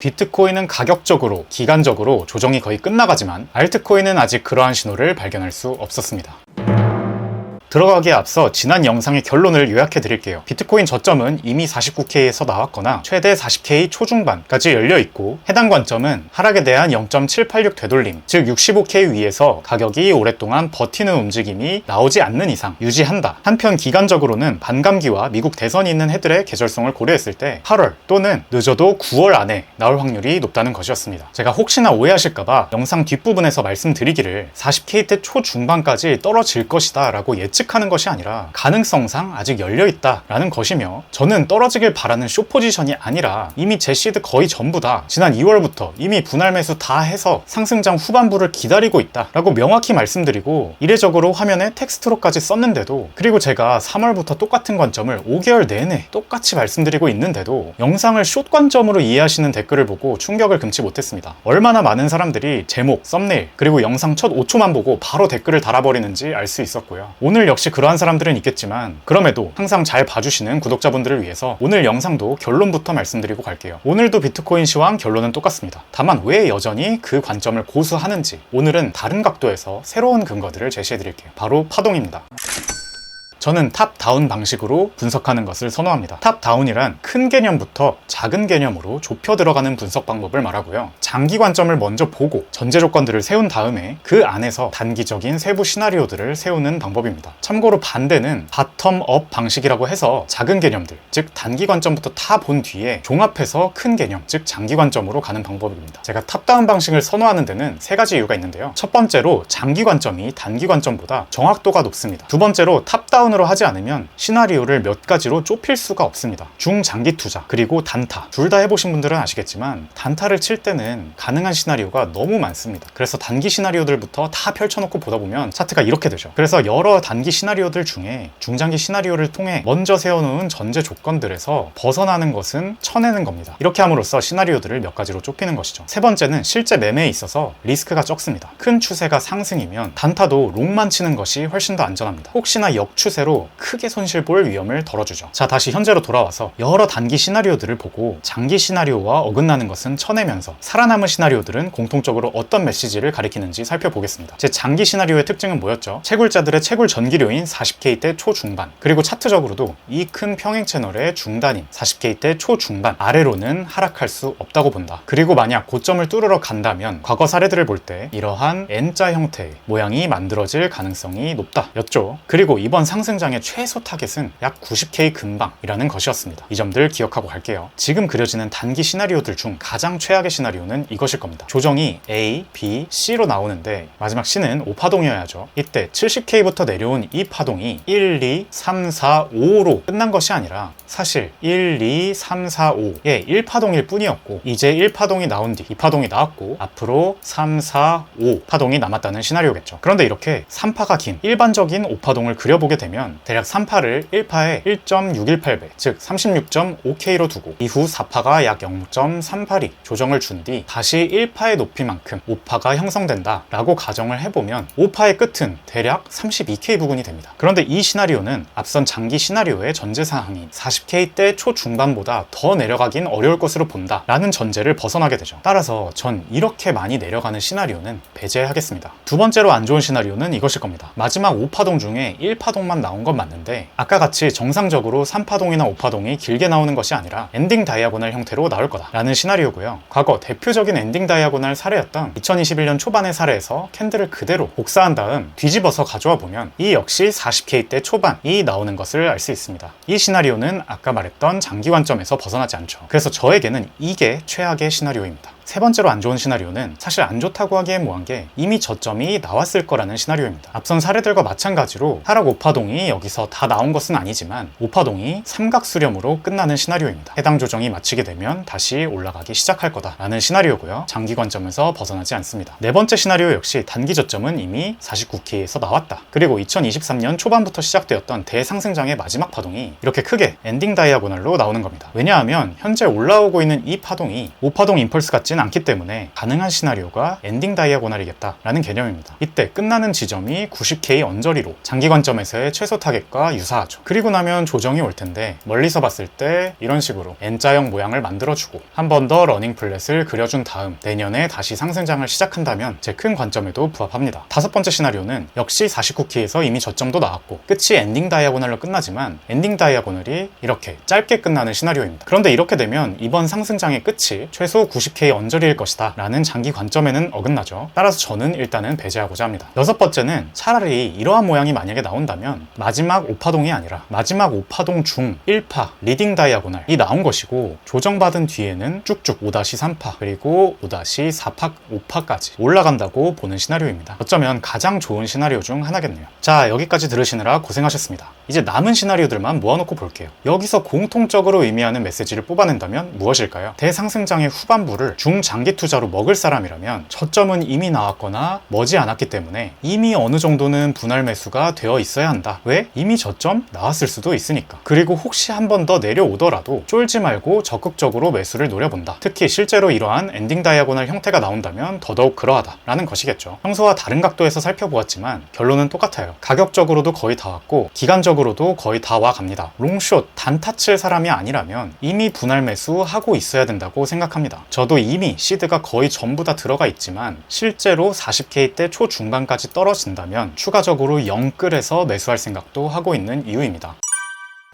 비트코인은 가격적으로, 기간적으로 조정이 거의 끝나가지만 알트코인은 아직 그러한 신호를 발견할 수 없었습니다. 들어가기에 앞서 지난 영상의 결론을 요약해 드릴게요. 비트코인 저점은 이미 49K에서 나왔거나 최대 40K 초중반까지 열려있고, 해당 관점은 하락에 대한 0.786 되돌림, 즉 65K 위에서 가격이 오랫동안 버티는 움직임이 나오지 않는 이상 유지한다. 한편 기간적으로는 반감기와 미국 대선이 있는 해들의 계절성을 고려했을 때 8월 또는 늦어도 9월 안에 나올 확률이 높다는 것이었습니다. 제가 혹시나 오해하실까봐 영상 뒷부분에서 말씀드리기를 40K대 초중반까지 떨어질 것이다 라고 예측하는 것이 아니라 가능성상 아직 열려있다 라는 것이며, 저는 떨어지길 바라는 숏 포지션이 아니라 이미 제 시드 거의 전부 다 지난 2월부터 이미 분할 매수 다 해서 상승장 후반부를 기다리고 있다 라고 명확히 말씀드리고, 이례적으로 화면에 텍스트로까지 썼는데도, 그리고 제가 3월부터 똑같은 관점을 5개월 내내 똑같이 말씀드리고 있는데도 영상을 숏 관점으로 이해하시는 댓글을 보고 충격을 금치 못했습니다. 얼마나 많은 사람들이 제목, 썸네일, 그리고 영상 첫 5초만 보고 바로 댓글을 달아버리는지 알 수 있었고요. 오늘 역시 그러한 사람들은 있겠지만, 그럼에도 항상 잘 봐주시는 구독자분들을 위해서 오늘 영상도 결론부터 말씀드리고 갈게요. 오늘도 비트코인 시황 결론은 똑같습니다. 다만 왜 여전히 그 관점을 고수하는지 오늘은 다른 각도에서 새로운 근거들을 제시해드릴게요. 바로 파동입니다. 저는 탑다운 방식으로 분석하는 것을 선호합니다. 탑다운이란 큰 개념부터 작은 개념으로 좁혀 들어가는 분석 방법을 말하고요. 장기 관점을 먼저 보고 전제 조건들을 세운 다음에 그 안에서 단기적인 세부 시나리오들을 세우는 방법입니다. 참고로 반대는 바텀업 방식이라고 해서 작은 개념들, 즉 단기 관점부터 다 본 뒤에 종합해서 큰 개념, 즉 장기 관점으로 가는 방법입니다. 제가 탑다운 방식을 선호하는 데는 세 가지 이유가 있는데요. 첫 번째로 장기 관점이 단기 관점보다 정확도가 높습니다. 두 번째로 탑다운 으로 하지 않으면 시나리오를 몇 가지로 좁힐 수가 없습니다. 중장기 투자, 그리고 단타, 둘 다 해보신 분들은 아시겠지만 단타를 칠 때는 가능한 시나리오가 너무 많습니다. 그래서 단기 시나리오들부터 다 펼쳐놓고 보다 보면 차트가 이렇게 되죠. 그래서 여러 단기 시나리오들 중에 중장기 시나리오를 통해 먼저 세워놓은 전제 조건들에서 벗어나는 것은 쳐내는 겁니다. 이렇게 함으로써 시나리오들을 몇 가지로 좁히는 것이죠. 세 번째는 실제 매매에 있어서 리스크가 적습니다. 큰 추세가 상승이면 단타도 롱만 치는 것이 훨씬 더 안전합니다. 혹시나 역추세 로 크게 손실 볼 위험을 덜어주죠. 자, 다시 현재로 돌아와서 여러 단기 시나리오들을 보고 장기 시나리오와 어긋나는 것은 쳐내면서 살아남은 시나리오들은 공통적으로 어떤 메시지를 가리키는지 살펴보겠습니다. 제 장기 시나리오의 특징은 뭐였죠? 채굴자들의 채굴 전기료인 40K대 초중반, 그리고 차트적으로도 이 큰 평행 채널의 중단인 40K대 초중반 아래로는 하락할 수 없다고 본다. 그리고 만약 고점을 뚫으러 간다면 과거 사례들을 볼 때 이러한 N자 형태의 모양이 만들어질 가능성이 높다 였죠. 그리고 이번 상승장의 최소 타겟은 약 90K 근방이라는 것이었습니다. 이 점들 기억하고 갈게요. 지금 그려지는 단기 시나리오들 중 가장 최악의 시나리오는 이것일 겁니다. 조정이 A, B, C로 나오는데 마지막 C는 5파동이어야죠. 이때 70K부터 내려온 이 파동이 1, 2, 3, 4, 5로 끝난 것이 아니라 사실 1, 2, 3, 4, 5의 1파동일 뿐이었고, 이제 1파동이 나온 뒤 2파동이 나왔고 앞으로 3, 4, 5파동이 남았다는 시나리오겠죠. 그런데 이렇게 3파가 긴 일반적인 5파동을 그려보게 되면 대략 3파를 1파에 1.618배, 즉 36.5K로 두고 이후 4파가 약 0.382 조정을 준 뒤 다시 1파의 높이만큼 5파가 형성된다 라고 가정을 해보면 5파의 끝은 대략 32K 부근이 됩니다. 그런데 이 시나리오는 앞선 장기 시나리오의 전제사항인 40K대 초중반보다 더 내려가긴 어려울 것으로 본다 라는 전제를 벗어나게 되죠. 따라서 전 이렇게 많이 내려가는 시나리오는 배제하겠습니다. 두 번째로 안 좋은 시나리오는 이것일 겁니다. 마지막 5파동 중에 1파동만 나온 건 맞는데 아까 같이 정상적으로 3파동이나 5파동이 길게 나오는 것이 아니라 엔딩 다이아고널 형태로 나올 거다 라는 시나리오고요. 과거 대표적인 엔딩 다이아고널 사례였던 2021년 초반의 사례에서 캔들을 그대로 복사한 다음 뒤집어서 가져와 보면 이 역시 40K대 초반이 나오는 것을 알 수 있습니다. 이 시나리오는 아까 말했던 장기 관점에서 벗어나지 않죠. 그래서 저에게는 이게 최악의 시나리오입니다. 세 번째로 안 좋은 시나리오는 사실 안 좋다고 하기엔 뭐한 게 이미 저점이 나왔을 거라는 시나리오입니다. 앞선 사례들과 마찬가지로 하락 5파동이 여기서 다 나온 것은 아니지만 5파동이 삼각수렴으로 끝나는 시나리오입니다. 해당 조정이 마치게 되면 다시 올라가기 시작할 거다라는 시나리오고요. 장기 관점에서 벗어나지 않습니다. 네 번째 시나리오 역시 단기 저점은 이미 49K에서 나왔다. 그리고 2023년 초반부터 시작되었던 대상승장의 마지막 파동이 이렇게 크게 엔딩 다이아고널로 나오는 겁니다. 왜냐하면 현재 올라오고 있는 이 파동이 5파동 임펄스 같진 많지는 않기 때문에 가능한 시나리오가 엔딩 다이아고널이겠다라는 개념입니다. 이때 끝나는 지점이 90K 언저리로 장기 관점에서의 최소 타겟과 유사하죠. 그리고 나면 조정이 올 텐데 멀리서 봤을 때 이런 식으로 N자형 모양을 만들어주고 한 번 더 러닝 플랫을 그려준 다음 내년에 다시 상승장을 시작한다면 제 큰 관점에도 부합합니다. 다섯 번째 시나리오는 역시 49K에서 이미 저점도 나왔고 끝이 엔딩 다이아고널로 끝나지만 엔딩 다이아고널이 이렇게 짧게 끝나는 시나리오입니다. 그런데 이렇게 되면 이번 상승장의 끝이 최소 90K 언저리일 것이다 라는 장기 관점에는 어긋나죠. 따라서 저는 일단은 배제하고자 합니다. 여섯 번째는 차라리 이러한 모양이 만약에 나온다면 마지막 5파동이 아니라 마지막 5파동 중 1파 리딩 다이아고널이 나온 것이고 조정받은 뒤에는 쭉쭉 5-3파 그리고 5-4파 5파까지 올라간다고 보는 시나리오입니다. 어쩌면 가장 좋은 시나리오 중 하나겠네요. 자, 여기까지 들으시느라 고생하셨습니다. 이제 남은 시나리오들만 모아놓고 볼게요. 여기서 공통적으로 의미하는 메시지를 뽑아낸다면 무엇일까요? 대상승장의 후반부를 중장기 투자로 먹을 사람이라면 저점은 이미 나왔거나 머지않았기 때문에 이미 어느 정도는 분할 매수가 되어 있어야 한다. 왜? 이미 저점 나왔을 수도 있으니까. 그리고 혹시 한 번 더 내려오더라도 쫄지 말고 적극적으로 매수를 노려본다. 특히 실제로 이러한 엔딩 다이아고널 형태가 나온다면 더더욱 그러하다 라는 것이겠죠. 평소와 다른 각도에서 살펴보았지만 결론은 똑같아요. 가격적으로도 거의 다 왔고 기간적으로도 거의 다 와갑니다. 롱숏 단타 칠 사람이 아니라면 이미 분할 매수하고 있어야 된다고 생각합니다. 저도 이미 시드가 거의 전부 다 들어가 있지만 실제로 40K대 초중반까지 떨어진다면 추가적으로 영끌에서 매수할 생각도 하고 있는 이유입니다.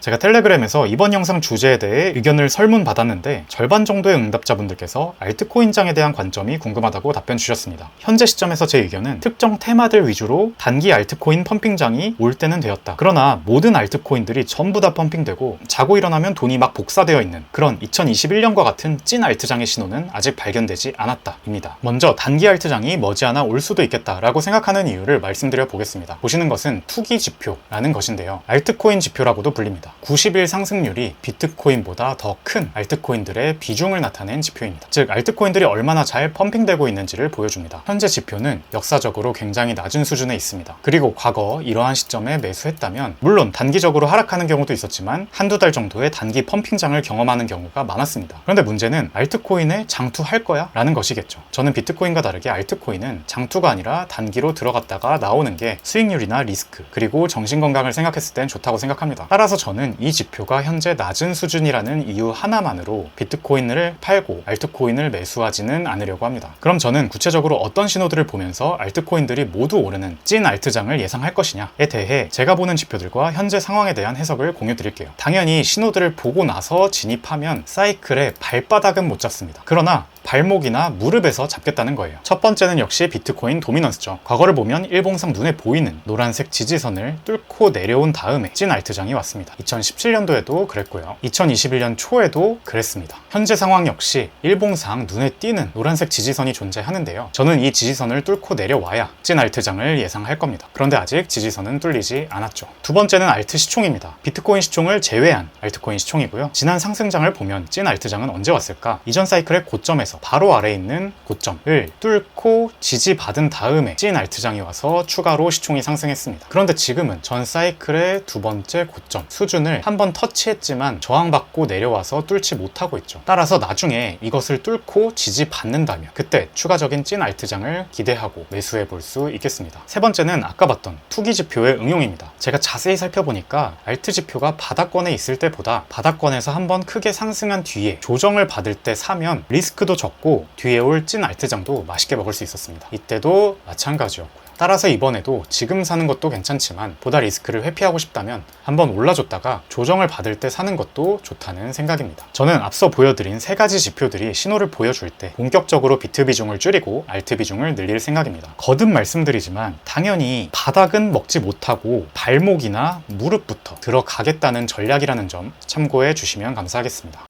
제가 텔레그램에서 이번 영상 주제에 대해 의견을 설문 받았는데 절반 정도의 응답자분들께서 알트코인장에 대한 관점이 궁금하다고 답변 주셨습니다. 현재 시점에서 제 의견은 특정 테마들 위주로 단기 알트코인 펌핑장이 올 때는 되었다. 그러나 모든 알트코인들이 전부 다 펌핑되고 자고 일어나면 돈이 막 복사되어 있는 그런 2021년과 같은 찐 알트장의 신호는 아직 발견되지 않았다 입니다. 먼저 단기 알트장이 머지않아 올 수도 있겠다라고 생각하는 이유를 말씀드려 보겠습니다. 보시는 것은 투기 지표라는 것인데요. 알트코인 지표라고도 불립니다. 90일 상승률이 비트코인보다 더 큰 알트코인들의 비중을 나타낸 지표입니다. 즉 알트코인들이 얼마나 잘 펌핑되고 있는지를 보여줍니다. 현재 지표는 역사적으로 굉장히 낮은 수준에 있습니다. 그리고 과거 이러한 시점에 매수했다면 물론 단기적으로 하락하는 경우도 있었지만 한두 달 정도의 단기 펌핑장을 경험하는 경우가 많았습니다. 그런데 문제는 알트코인에 장투할 거야? 라는 것이겠죠. 저는 비트코인과 다르게 알트코인은 장투가 아니라 단기로 들어갔다가 나오는 게 수익률이나 리스크 그리고 정신건강을 생각했을 땐 좋다고 생각합니다. 따라서 저는 이 지표가 현재 낮은 수준이라는 이유 하나만으로 비트코인을 팔고 알트코인을 매수하지는 않으려고 합니다. 그럼 저는 구체적으로 어떤 신호들을 보면서 알트코인들이 모두 오르는 찐 알트장을 예상할 것이냐에 대해 제가 보는 지표들과 현재 상황에 대한 해석을 공유 드릴게요. 당연히 신호들을 보고 나서 진입하면 사이클의 발바닥은 못 잡습니다. 그러나 발목이나 무릎에서 잡겠다는 거예요. 첫 번째는 역시 비트코인 도미넌스죠. 과거를 보면 일봉상 눈에 보이는 노란색 지지선을 뚫고 내려온 다음에 찐 알트장이 왔습니다. 2017년도에도 그랬고요. 2021년 초에도 그랬습니다. 현재 상황 역시 일봉상 눈에 띄는 노란색 지지선이 존재하는데요. 저는 이 지지선을 뚫고 내려와야 찐 알트장을 예상할 겁니다. 그런데 아직 지지선은 뚫리지 않았죠. 두 번째는 알트 시총입니다. 비트코인 시총을 제외한 알트코인 시총이고요. 지난 상승장을 보면 찐 알트장은 언제 왔을까? 이전 사이클의 고점에서 바로 아래에 있는 고점을 뚫고 지지받은 다음에 찐 알트장이 와서 추가로 시총이 상승했습니다. 그런데 지금은 전 사이클의 두 번째 고점 수준을 한번 터치했지만 저항받고 내려와서 뚫지 못하고 있죠. 따라서 나중에 이것을 뚫고 지지받는다면 그때 추가적인 찐 알트장을 기대하고 매수해 볼 수 있겠습니다. 세 번째는 아까 봤던 투기 지표의 응용입니다. 제가 자세히 살펴보니까 알트 지표가 바닥권에 있을 때보다 바닥권에서 한번 크게 상승한 뒤에 조정을 받을 때 사면 리스크도 적고 뒤에 올 찐 알트장도 맛있게 먹을 수 있었습니다. 이때도 마찬가지였고요. 따라서 이번에도 지금 사는 것도 괜찮지만 보다 리스크를 회피하고 싶다면 한번 올라줬다가 조정을 받을 때 사는 것도 좋다는 생각입니다. 저는 앞서 보여드린 세 가지 지표들이 신호를 보여줄 때 본격적으로 비트 비중을 줄이고 알트 비중을 늘릴 생각입니다. 거듭 말씀드리지만 당연히 바닥은 먹지 못하고 발목이나 무릎부터 들어가겠다는 전략이라는 점 참고해 주시면 감사하겠습니다.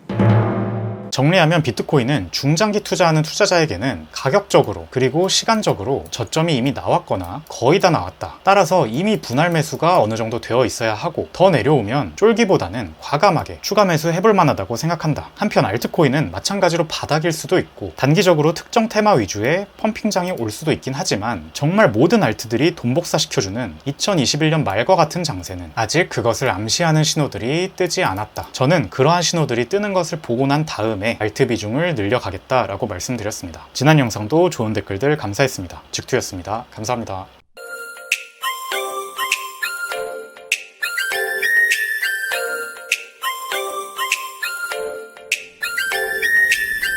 정리하면 비트코인은 중장기 투자하는 투자자에게는 가격적으로 그리고 시간적으로 저점이 이미 나왔거나 거의 다 나왔다. 따라서 이미 분할 매수가 어느 정도 되어 있어야 하고 더 내려오면 쫄기보다는 과감하게 추가 매수 해볼 만하다고 생각한다. 한편 알트코인은 마찬가지로 바닥일 수도 있고 단기적으로 특정 테마 위주의 펌핑장이 올 수도 있긴 하지만 정말 모든 알트들이 돈 복사시켜주는 2021년 말과 같은 장세는 아직 그것을 암시하는 신호들이 뜨지 않았다. 저는 그러한 신호들이 뜨는 것을 보고 난 다음에 때문에 알트 비중을 늘려가겠다라고 말씀드렸습니다. 지난 영상도 좋은 댓글들 감사했습니다. 직투였습니다. 감사합니다.